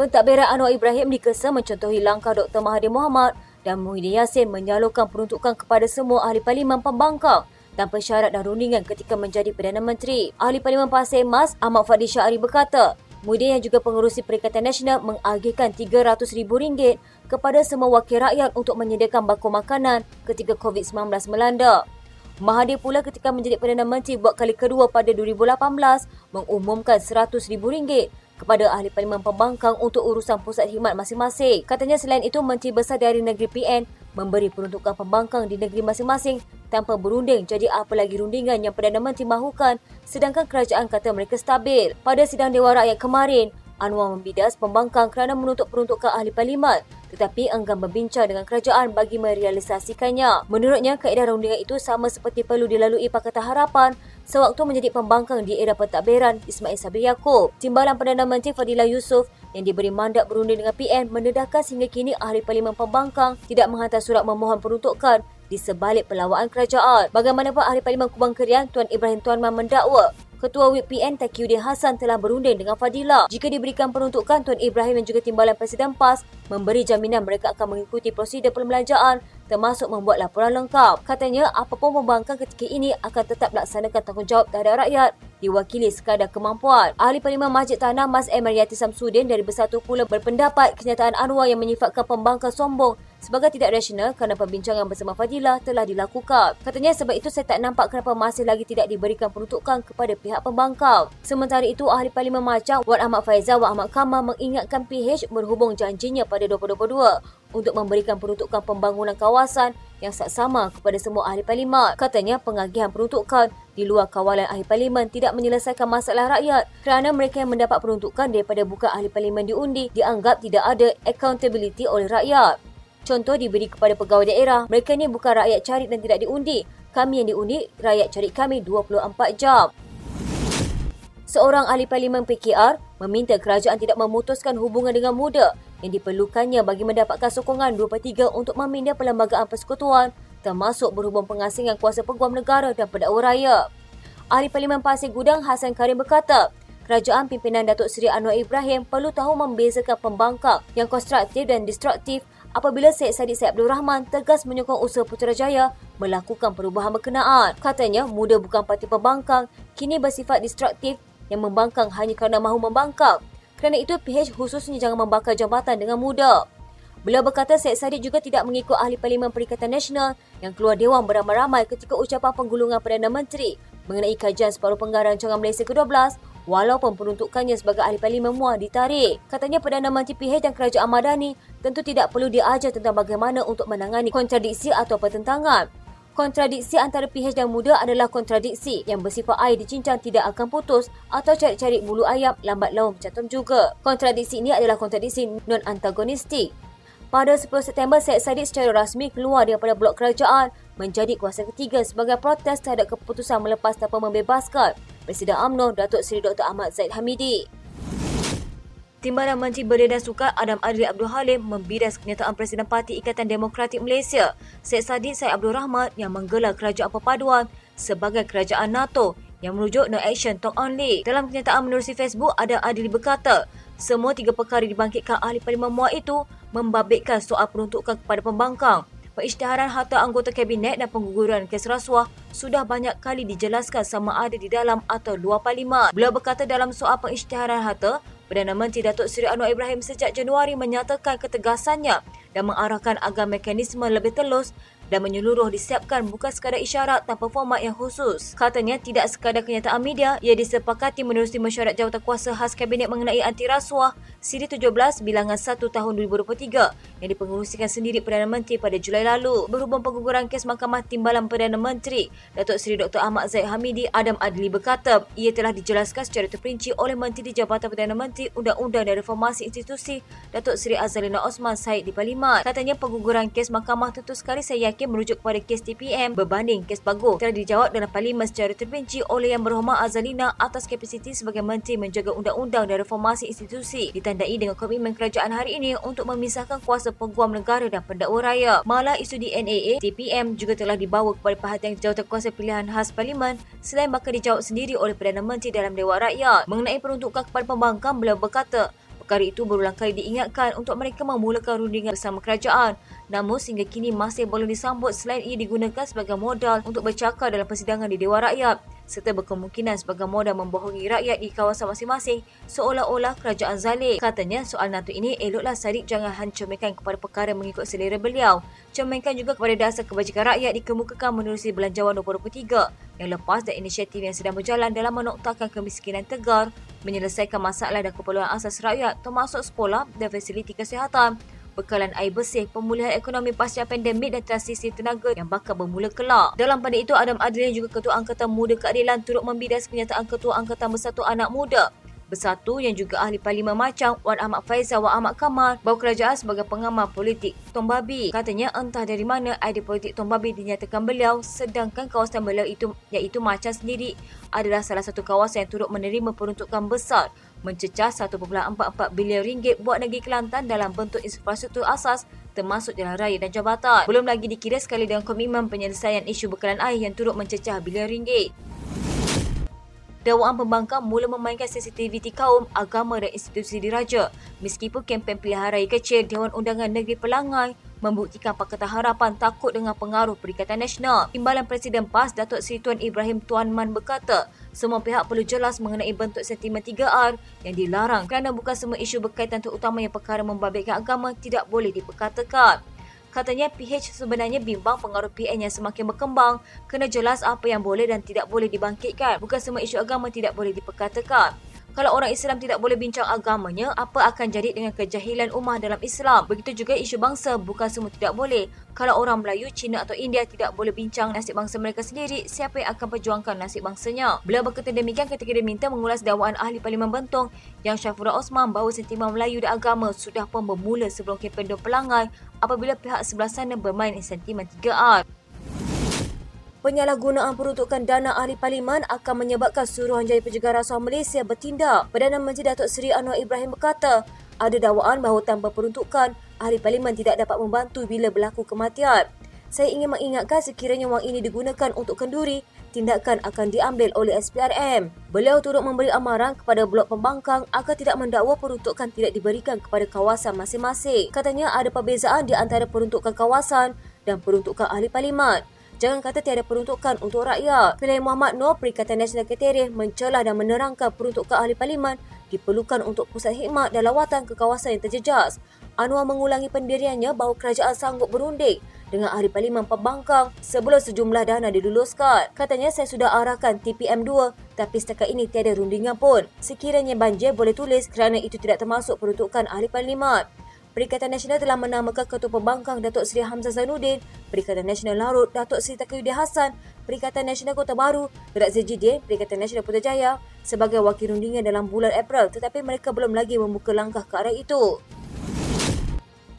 Pentadbiran Anwar Ibrahim dikesan mencontohi langkah Dr. Mahathir Mohamad dan Muhyiddin Yassin menyalurkan peruntukan kepada semua ahli parlimen pembangkang tanpa syarat dan rundingan ketika menjadi Perdana Menteri. Ahli Parlimen Pasir Mas Ahmad Fadli Syahari berkata, Muhyiddin yang juga pengerusi Perikatan Nasional mengagihkan RM300,000 kepada semua wakil rakyat untuk menyediakan bakul makanan ketika COVID-19 melanda. Mahathir pula ketika menjadi Perdana Menteri buat kali kedua pada 2018 mengumumkan RM100,000 kepada ahli parlimen pembangkang untuk urusan pusat khidmat masing-masing. Katanya selain itu, Menteri Besar dari Negeri PN memberi peruntukan pembangkang di negeri masing-masing tanpa berunding, jadi apa lagi rundingan yang Perdana Menteri mahukan sedangkan kerajaan kata mereka stabil. Pada sidang Dewan Rakyat kemarin, Anwar membidas pembangkang kerana menuntut peruntukan ahli parlimen tetapi enggan berbincang dengan kerajaan bagi merealisasikannya. Menurutnya, kaedah rundingan itu sama seperti perlu dilalui Pakatan Harapan sewaktu menjadi pembangkang di era pentadbiran Ismail Sabri Yaakob. Timbalan Perdana Menteri Fadilah Yusof yang diberi mandat berunding dengan PN mendedahkan sehingga kini ahli parlimen pembangkang tidak menghantar surat memohon peruntukan di sebalik perlawanan kerajaan. Bagaimanapun, ahli parlimen Kubang Kerian Tuan Ibrahim Tuanman mendakwa Ketua Whip PN Taqiyuddin Hassan telah berunding dengan Fadilah. Jika diberikan peruntukan, Tuan Ibrahim dan juga Timbalan Presiden PAS memberi jaminan mereka akan mengikuti prosedur perbelanjaan termasuk membuat laporan lengkap. Katanya, apapun pembangkang ketika ini akan tetap melaksanakan tanggungjawab terhadap rakyat diwakili sekadar kemampuan. Ahli Parlimen Masjid Tanah Mas Mariyati Samsudin dari Bersatu pula berpendapat kenyataan Anwar yang menyifatkan pembangkang sombong sebagai tidak rasional kerana perbincangan bersama Fadilah telah dilakukan. Katanya sebab itu saya tak nampak kenapa masih lagi tidak diberikan peruntukan kepada pihak pembangkang. Sementara itu, Ahli Parlimen Macang Wan Ahmad Faizal Wan Ahmad Kamal mengingatkan PH berhubung janjinya pada 2022 untuk memberikan peruntukan pembangunan kawasan yang saksama kepada semua ahli parlimen. Katanya pengagihan peruntukan di luar kawalan ahli parlimen tidak menyelesaikan masalah rakyat kerana mereka yang mendapat peruntukan daripada bukan ahli parlimen diundi dianggap tidak ada accountability oleh rakyat. Contoh diberi kepada pegawai daerah, mereka ni bukan rakyat cari dan tidak diundi. Kami yang diundi, rakyat cari kami 24 jam. Seorang ahli parlimen PKR meminta kerajaan tidak memutuskan hubungan dengan muda yang diperlukannya bagi mendapatkan sokongan 2/3 untuk memindah perlembagaan persekutuan termasuk berhubung pengasingan kuasa peguam negara dan pendakwa raya. Ahli Parlimen Pasir Gudang Hassan Karim berkata, kerajaan pimpinan Datuk Seri Anwar Ibrahim perlu tahu membezakan pembangkang yang konstruktif dan destruktif apabila Syed Saddiq Syed Abdul Rahman tegas menyokong usaha Putrajaya melakukan perubahan berkenaan. Katanya, muda bukan parti pembangkang, kini bersifat destruktif yang membangkang hanya kerana mahu membangkang. Kerana itu, PH khususnya jangan membakar jambatan dengan muda. Beliau berkata Syed Saddiq juga tidak mengikut ahli Parlimen Perikatan Nasional yang keluar dewan beramai-ramai ketika ucapan penggulungan Perdana Menteri mengenai kajian separuh penggaraan rancangan Malaysia ke-12 walaupun peruntukannya sebagai ahli Parlimen MUA ditarik. Katanya Perdana Menteri PH dan Kerajaan Madani tentu tidak perlu diajar tentang bagaimana untuk menangani kontradiksi atau pertentangan. Kontradiksi antara PH dan muda adalah kontradiksi yang bersifat air dicincang tidak akan putus atau cari-cari bulu ayam lambat laun bercantum juga. Kontradiksi ini adalah kontradiksi non-antagonistik. Pada 10 September, Syed Saddiq secara rasmi keluar daripada blok kerajaan menjadi kuasa ketiga sebagai protes terhadap keputusan melepas tanpa membebaskan Presiden UMNO Datuk Seri Dr. Ahmad Zahid Hamidi. Timbalan Menteri Belia dan Sukan Adam Adli Abdul Halim membidas kenyataan Presiden Parti Ikatan Demokratik Malaysia Syed Saddiq Syed Abdul Rahman yang menggelar kerajaan perpaduan sebagai kerajaan NATO yang merujuk No Action Talk Only. Dalam kenyataan menerusi Facebook, Adam Adli berkata, semua tiga perkara dibangkitkan ahli Parlimen MUA itu membabitkan soal peruntukan kepada pembangkang. Pengisytiharan harta anggota kabinet dan pengguguran kes rasuah sudah banyak kali dijelaskan sama ada di dalam atau luar parlimen. Beliau berkata dalam soal pengisytiharan harta, Perdana Menteri Datuk Seri Anwar Ibrahim sejak Januari menyatakan ketegasannya dan mengarahkan agar mekanisme lebih telus dan menyeluruh disiapkan bukan sekadar isyarat tanpa format yang khusus. Katanya tidak sekadar kenyataan media, ia disepakati menerusi mesyuarat jawatankuasa khas Kabinet mengenai anti rasuah Siri 17 bilangan 1 tahun 2023 yang dipengerusikan sendiri Perdana Menteri pada Julai lalu. Berhubung pengguguran kes Mahkamah Timbalan Perdana Menteri Datuk Seri Dr. Ahmad Zahid Hamidi, Adam Adli berkata ia telah dijelaskan secara terperinci oleh Menteri di Jabatan Perdana Menteri Undang-Undang dan Reformasi Institusi Datuk Seri Azalina Osman Said di Parlimen. Katanya pengguguran kes mahkamah tentu sekali saya yakin merujuk kepada kes TPM berbanding kes Bagong telah dijawab dalam Parlimen secara terperinci oleh Yang Berhormat Azalina atas kapasiti sebagai Menteri menjaga undang-undang dan reformasi institusi, ditandai dengan komitmen kerajaan hari ini untuk memisahkan kuasa peguam negara dan pendakwa raya. Malah isu di NAA, TPM juga telah dibawa kepada perhatian Jawatankuasa Pilihan Khas Parlimen selain bakal dijawab sendiri oleh Perdana Menteri dalam Dewan Rakyat. Mengenai peruntukan kepada pembangkang, beliau berkata Perkara itu berulang kali diingatkan untuk mereka memulakan rundingan bersama kerajaan. Namun sehingga kini masih belum disambut selain ia digunakan sebagai modal untuk bercakap dalam persidangan di Dewan Rakyat serta berkemungkinan sebagai modal membohongi rakyat di kawasan masing-masing seolah-olah kerajaan zalim. Katanya soal NATO ini eloklah Sadiq jangan hanya cerminkan kepada perkara mengikut selera beliau. Cerminkan juga kepada dasar kebajikan rakyat dikemukakan menerusi Belanjawan 2023 yang lepas dan inisiatif yang sedang berjalan dalam menoktakan kemiskinan tegar, menyelesaikan masalah dan keperluan asas rakyat termasuk sekolah dan fasiliti kesihatan, bekalan air bersih, pemulihan ekonomi pasca pandemik dan transisi tenaga yang bakal bermula kelak. Dalam pada itu, Adam Adrian juga Ketua Angkatan Muda Keadilan turut membidas kenyataan Ketua Angkatan Bersatu Anak Muda Bersatu yang juga ahli parlimen macam Wan Ahmad Faizal Wan Ahmad Kamal bahawa kerajaan sebagai pengamal politik Tong Babi. Katanya entah dari mana idea politik Tong Babi dinyatakan beliau, sedangkan kawasan beliau itu iaitu Macang sendiri adalah salah satu kawasan yang turut menerima peruntukan besar mencecah 1.44 bilion ringgit buat negeri Kelantan dalam bentuk infrastruktur asas termasuk jalan raya dan jabatan. Belum lagi dikira sekali dengan komitmen penyelesaian isu bekalan air yang turut mencecah bilion ringgit. Dakwaan pembangkang mula memainkan sensitiviti kaum, agama dan institusi diraja. Meskipun kempen pilihan raya kecil Dewan Undangan Negeri Pelangai membuktikan Pakatan Harapan takut dengan pengaruh Perikatan Nasional. Timbalan Presiden PAS Datuk Seri Tuan Ibrahim Tuan Man berkata, semua pihak perlu jelas mengenai bentuk sentimen 3R yang dilarang kerana bukan semua isu berkaitan terutamanya perkara membabitkan agama tidak boleh diperkatakan. Katanya PH sebenarnya bimbang pengaruh PN yang semakin berkembang, kena jelas apa yang boleh dan tidak boleh dibangkitkan. Bukan semua isu agama tidak boleh diperkatakan. Kalau orang Islam tidak boleh bincang agamanya, apa akan jadi dengan kejahilan ummah dalam Islam? Begitu juga isu bangsa, bukan semua tidak boleh. Kalau orang Melayu, Cina atau India tidak boleh bincang nasib bangsa mereka sendiri, siapa yang akan perjuangkan nasib bangsanya? Beliau berkata demikian ketika diminta mengulas dakwaan ahli Parlimen Bentong yang Syafura Osman bahawa sentimen Melayu dan agama sudah pun bermula sebelum kempen Pelangai apabila pihak sebelah sana bermain sentimen 3R. Penyalahgunaan peruntukan dana ahli parlimen akan menyebabkan Suruhanjaya Pencegahan Rasuah Malaysia bertindak. Perdana Menteri Datuk Seri Anwar Ibrahim berkata, ada dakwaan bahawa tanpa peruntukan, ahli parlimen tidak dapat membantu bila berlaku kematian. Saya ingin mengingatkan sekiranya wang ini digunakan untuk kenduri, tindakan akan diambil oleh SPRM. Beliau turut memberi amaran kepada blok pembangkang agar tidak mendakwa peruntukan tidak diberikan kepada kawasan masing-masing. Katanya ada perbezaan di antara peruntukan kawasan dan peruntukan ahli parlimen. Jangan kata tiada peruntukan untuk rakyat. Pilihan Muhammad Noor, Perikatan Nasional Ketereh mencelah dan menerangkan peruntukan ahli parlimen diperlukan untuk pusat khidmat dan lawatan ke kawasan yang terjejas. Anwar mengulangi pendiriannya bahawa kerajaan sanggup berunding dengan ahli parlimen pembangkang sebelum sejumlah dana diluluskan. Katanya, saya sudah arahkan TPM2 tapi setakat ini tiada rundingan pun. Sekiranya banjir boleh tulis kerana itu tidak termasuk peruntukan ahli parlimen. Perikatan Nasional telah menamakan Ketua Pembangkang Datuk Seri Hamzah Zainuddin, Perikatan Nasional Larut Datuk Seri Taqiyuddin Hassan, Perikatan Nasional Kota Baru Datuk Zejidin, Perikatan Nasional Putrajaya sebagai wakil rundingan dalam bulan April, tetapi mereka belum lagi membuka langkah ke arah itu.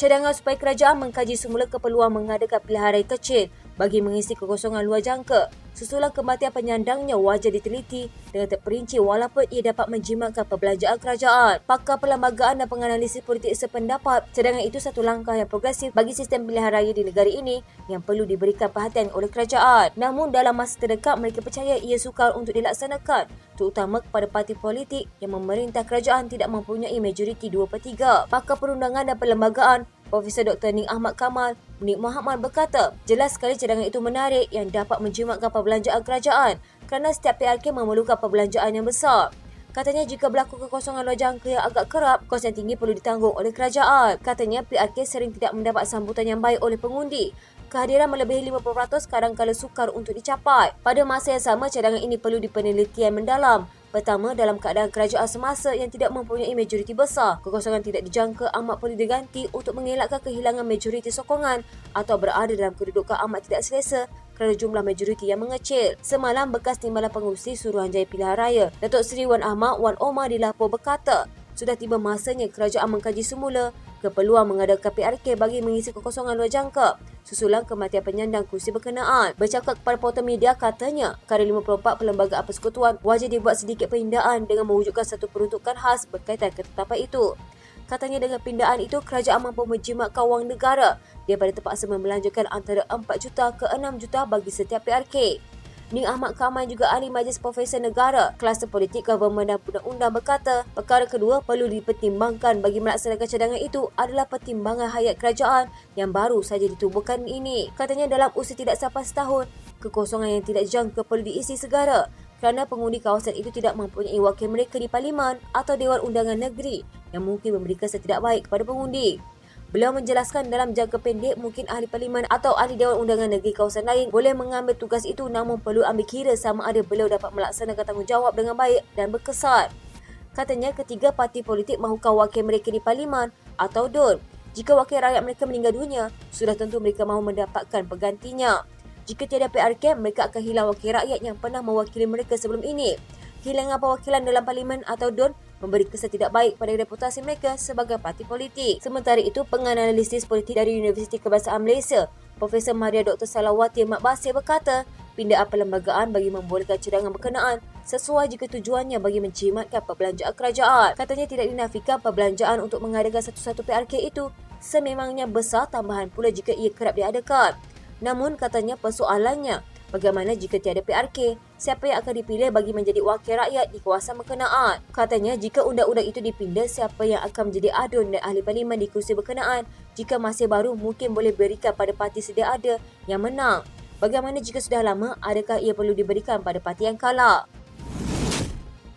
Cadangan supaya kerajaan mengkaji semula keperluan mengadakan pilihan raya kecil bagi mengisi kekosongan luar jangka. Susulan kematian penyandangnya wajar diteliti dengan terperinci walaupun ia dapat menjimatkan perbelanjaan kerajaan. Pakar Perlembagaan dan Penganalisis Politik sependapat cadangan itu satu langkah yang progresif bagi sistem pilihan raya di negara ini yang perlu diberikan perhatian oleh kerajaan. Namun dalam masa terdekat mereka percaya ia sukar untuk dilaksanakan, terutama kepada parti politik yang memerintah kerajaan tidak mempunyai majoriti 2/3. Pakar Perundangan dan Perlembagaan Profesor Dr. Ning Ahmad Kamal Nik Muhammad berkata, jelas sekali cadangan itu menarik yang dapat menjimatkan perbelanjaan kerajaan kerana setiap PRK memerlukan perbelanjaan yang besar. Katanya jika berlaku kekosongan luar jangka yang agak kerap, kos yang tinggi perlu ditanggung oleh kerajaan. Katanya PRK sering tidak mendapat sambutan yang baik oleh pengundi. Kehadiran melebihi 50% kadang-kala sukar untuk dicapai. Pada masa yang sama, cadangan ini perlu dipenelitian mendalam. Pertama, dalam keadaan kerajaan semasa yang tidak mempunyai majoriti besar, kekosongan tidak dijangka amat perlu diganti untuk mengelakkan kehilangan majoriti sokongan atau berada dalam kedudukan amat tidak selesa kerana jumlah majoriti yang mengecil. Semalam, bekas Timbalan Pengurusi Suruhanjaya Pilihan Raya, Datuk Seri Wan Ahmad Wan Omar dilapor berkata, sudah tiba masanya kerajaan mengkaji semula keperluan mengadakan PRK bagi mengisi kekosongan luar jangka susulan kematian penyandang kursi berkenaan. Bercakap kepada portal media, katanya Kada 54 Perlembagaan Persekutuan wajar dibuat sedikit pindaan dengan mewujudkan satu peruntukan khas berkaitan ketetapan itu. Katanya dengan pindaan itu, kerajaan mampu menjimatkan wang negara daripada terpaksa membelanjakan antara 4 juta ke 6 juta bagi setiap PRK. Ning Ahmad Kamal juga ahli Majlis Profesor Negara, Kluster Politik Government dan Undang-Undang berkata, perkara kedua perlu dipertimbangkan bagi melaksanakan cadangan itu adalah pertimbangan hayat kerajaan yang baru saja ditubuhkan ini. Katanya dalam usia tidak sampai setahun, kekosongan yang tidak jangka perlu diisi segera kerana pengundi kawasan itu tidak mempunyai wakil mereka di Parlimen atau Dewan Undangan Negeri yang mungkin memberi kesan tidak baik kepada pengundi. Beliau menjelaskan dalam jangka pendek mungkin ahli parlimen atau ahli Dewan Undangan Negeri kawasan lain boleh mengambil tugas itu, namun perlu ambil kira sama ada beliau dapat melaksanakan tanggungjawab dengan baik dan berkesan. Katanya ketiga parti politik mahukan wakil mereka di parlimen atau DUN. Jika wakil rakyat mereka meninggal dunia, sudah tentu mereka mahu mendapatkan penggantinya. Jika tiada PRK, mereka akan hilang wakil rakyat yang pernah mewakili mereka sebelum ini. Kehilangan perwakilan dalam parlimen atau DUN memberi kesan tidak baik pada reputasi mereka sebagai parti politik. Sementara itu, penganalisis politik dari Universiti Kebangsaan Malaysia, Profesor Maria Dr. Salawati Mat Basir berkata, pindaan perlembagaan bagi membolehkan cadangan berkenaan sesuai jika tujuannya bagi menjimatkan perbelanjaan kerajaan. Katanya tidak dinafikan perbelanjaan untuk mengadakan satu-satu PRK itu sememangnya besar, tambahan pula jika ia kerap diadakan. Namun katanya persoalannya, bagaimana jika tiada PRK? Siapa yang akan dipilih bagi menjadi wakil rakyat di kawasan berkenaan? Katanya jika undang-undang itu dipindah, siapa yang akan menjadi adun dan ahli parlimen di kursi berkenaan? Jika masih baru, mungkin boleh berikan pada parti sedia ada yang menang. Bagaimana jika sudah lama, adakah ia perlu diberikan pada parti yang kalah?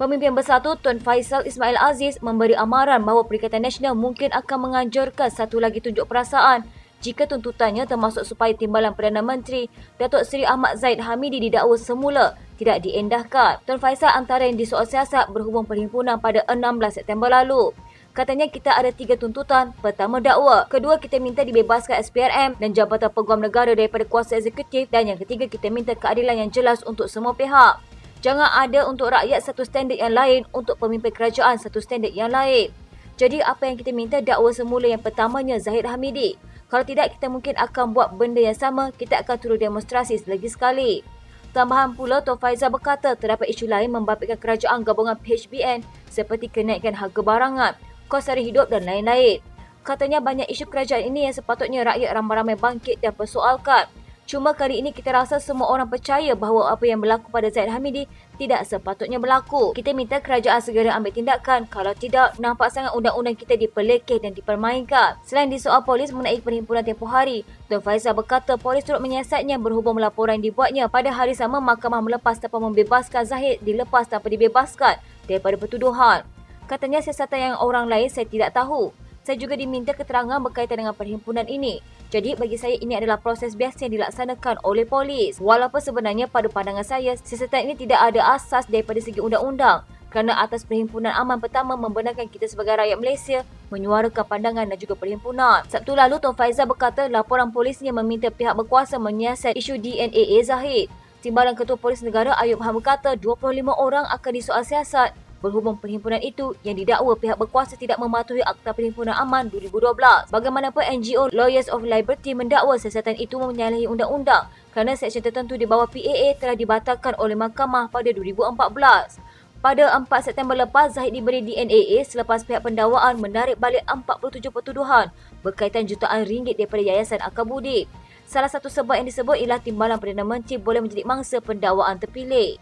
Pemimpin Bersatu Tun Faisal Ismail Aziz memberi amaran bahawa Perikatan Nasional mungkin akan menganjurkan satu lagi tunjuk perasaan jika tuntutannya termasuk supaya Timbalan Perdana Menteri Datuk Seri Ahmad Zahid Hamidi didakwa semula tidak diendahkan. Tun Faisal antara yang disoal siasat berhubung perhimpunan pada 16 September lalu. Katanya kita ada 3 tuntutan. Pertama, dakwa. Kedua, kita minta dibebaskan SPRM dan Jabatan Peguam Negara daripada kuasa eksekutif. Dan yang ketiga, kita minta keadilan yang jelas untuk semua pihak. Jangan ada untuk rakyat satu standard yang lain, untuk pemimpin kerajaan satu standard yang lain. Jadi apa yang kita minta, dakwa semula yang pertamanya Zahid Hamidi. Kalau tidak, kita mungkin akan buat benda yang sama, kita akan turun demonstrasi lagi sekali. Tambahan pula, Tun Faisal berkata terdapat isu lain membabitkan kerajaan gabungan PHBN seperti kenaikan harga barangan, kos sara hidup dan lain-lain. Katanya banyak isu kerajaan ini yang sepatutnya rakyat ramai-ramai bangkit dan persoalkan. Cuma kali ini kita rasa semua orang percaya bahawa apa yang berlaku pada Zahid Hamidi tidak sepatutnya berlaku. Kita minta kerajaan segera ambil tindakan. Kalau tidak, nampak sangat undang-undang kita diperlekeh dan dipermainkan. Selain disoal polis mengenai perhimpunan tempoh hari, Tun Faisal berkata polis turut menyiasatnya berhubung laporan yang dibuatnya. Pada hari sama, mahkamah melepas tanpa membebaskan Zahid, dilepas tanpa dibebaskan daripada pertuduhan. Katanya siasatan yang orang lain saya tidak tahu. Saya juga diminta keterangan berkaitan dengan perhimpunan ini. Jadi bagi saya ini adalah proses biasa yang dilaksanakan oleh polis. Walaupun sebenarnya pada pandangan saya, siasatan ini tidak ada asas daripada segi undang-undang. Kerana atas Perhimpunan Aman pertama membenarkan kita sebagai rakyat Malaysia menyuarakan pandangan dan juga perhimpunan. Sabtu lalu, Tun Faisal berkata laporan polisnya meminta pihak berkuasa menyiasat isu DNAA Zahid. Timbalan Ketua Polis Negara Ayub Han berkata 25 orang akan disoal siasat berhubung perhimpunan itu yang didakwa pihak berkuasa tidak mematuhi Akta Perhimpunan Aman 2012. Bagaimanapun NGO Lawyers of Liberty mendakwa siasatan itu menyalahi undang-undang kerana seksyen tertentu di bawah PAA telah dibatalkan oleh mahkamah pada 2014. Pada 4 September lepas, Zahid diberi DNAA selepas pihak pendakwaan menarik balik 47 pertuduhan berkaitan jutaan ringgit daripada Yayasan Akabudi. Salah satu sebab yang disebut ialah Timbalan Perdana Menteri boleh menjadi mangsa pendakwaan terpilih.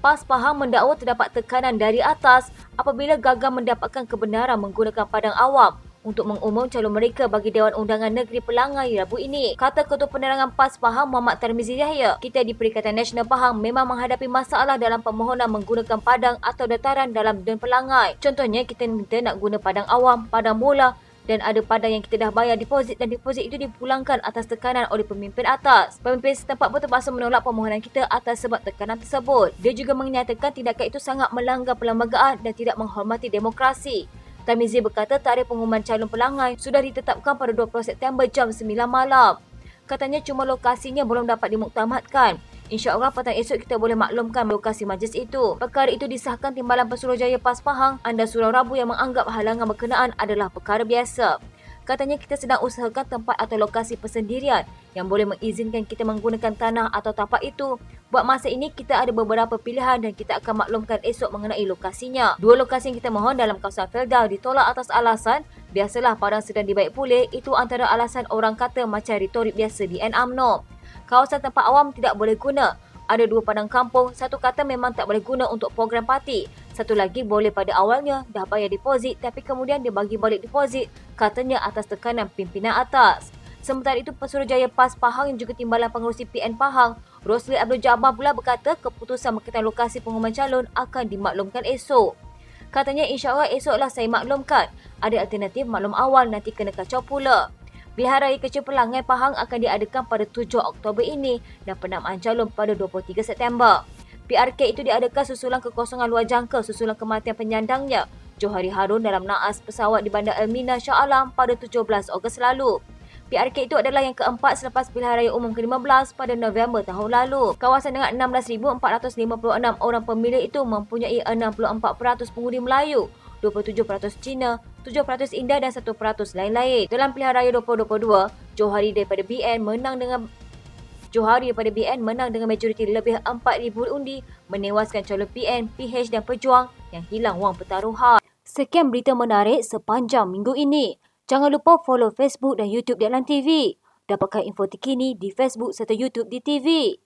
PAS Pahang mendakwa terdapat tekanan dari atas apabila gagal mendapatkan kebenaran menggunakan padang awam untuk mengumum calon mereka bagi Dewan Undangan Negeri Pelangai Rabu ini. Kata Ketua Penerangan PAS Pahang Muhammad Tarmizi Yahya, kita di Perikatan Nasional Pahang memang menghadapi masalah dalam permohonan menggunakan padang atau dataran dalam DUN Pelangai. Contohnya kita minta nak guna padang awam, padang bola dan ada padang yang kita dah bayar deposit dan deposit itu dipulangkan atas tekanan oleh pemimpin atas. Pemimpin setempat pun terpaksa menolak permohonan kita atas sebab tekanan tersebut. Dia juga menyatakan tindakan itu sangat melanggar perlembagaan dan tidak menghormati demokrasi. Tarmizi berkata tarikh pengumuman calon pelangai sudah ditetapkan pada 20 September jam 9 malam. Katanya cuma lokasinya belum dapat dimuktamadkan. InsyaAllah petang esok kita boleh maklumkan lokasi majlis itu. Perkara itu disahkan Timbalan Pesuruhjaya PAS Pahang anda Surau Rabu yang menganggap halangan berkenaan adalah perkara biasa. Katanya kita sedang usahakan tempat atau lokasi persendirian yang boleh mengizinkan kita menggunakan tanah atau tapak itu. Buat masa ini kita ada beberapa pilihan dan kita akan maklumkan esok mengenai lokasinya. 2 lokasi yang kita mohon dalam kawasan Felda ditolak atas alasan biasalah padang sedang dibaik pulih. Itu antara alasan orang kata macam retorik biasa di UMNO. Kawasan tempat awam tidak boleh guna. Ada 2 padang kampung, satu kata memang tak boleh guna untuk program parti. Satu lagi boleh pada awalnya dah bayar deposit tapi kemudian dia bagi balik deposit, katanya atas tekanan pimpinan atas. Sementara itu, Pesuruhjaya PAS Pahang yang juga timbalan pengurusi PN Pahang, Rosli Abdul Jabbar pula berkata keputusan berkaitan lokasi pengumuman calon akan dimaklumkan esok. Katanya insya-Allah esoklah saya maklumkan. Ada alternatif maklum awal nanti kena kacau pula. Pilihan Raya Kecil Pelangai Pahang akan diadakan pada 7 Oktober ini dan penamaan calon pada 23 September. PRK itu diadakan susulan kekosongan luar jangka susulan kematian penyandangnya, Johari Harun dalam naas pesawat di Bandar Elmina Shah Alam pada 17 Ogos lalu. PRK itu adalah yang keempat selepas pilihan raya umum ke-15 pada November tahun lalu. Kawasan dengan 16,456 orang pemilih itu mempunyai 64% pengundi Melayu, 27% Cina, 7% India dan 1% lain-lain. Dalam pilihan raya 2022, Johari daripada BN menang dengan majoriti lebih 4,000 undi, menewaskan calon PN, PH dan pejuang yang hilang wang pertaruhan. Sekian berita menarik sepanjang minggu ini. Jangan lupa follow Facebook dan YouTube Dietland TV. Dapatkan info terkini di Facebook serta YouTube di TV.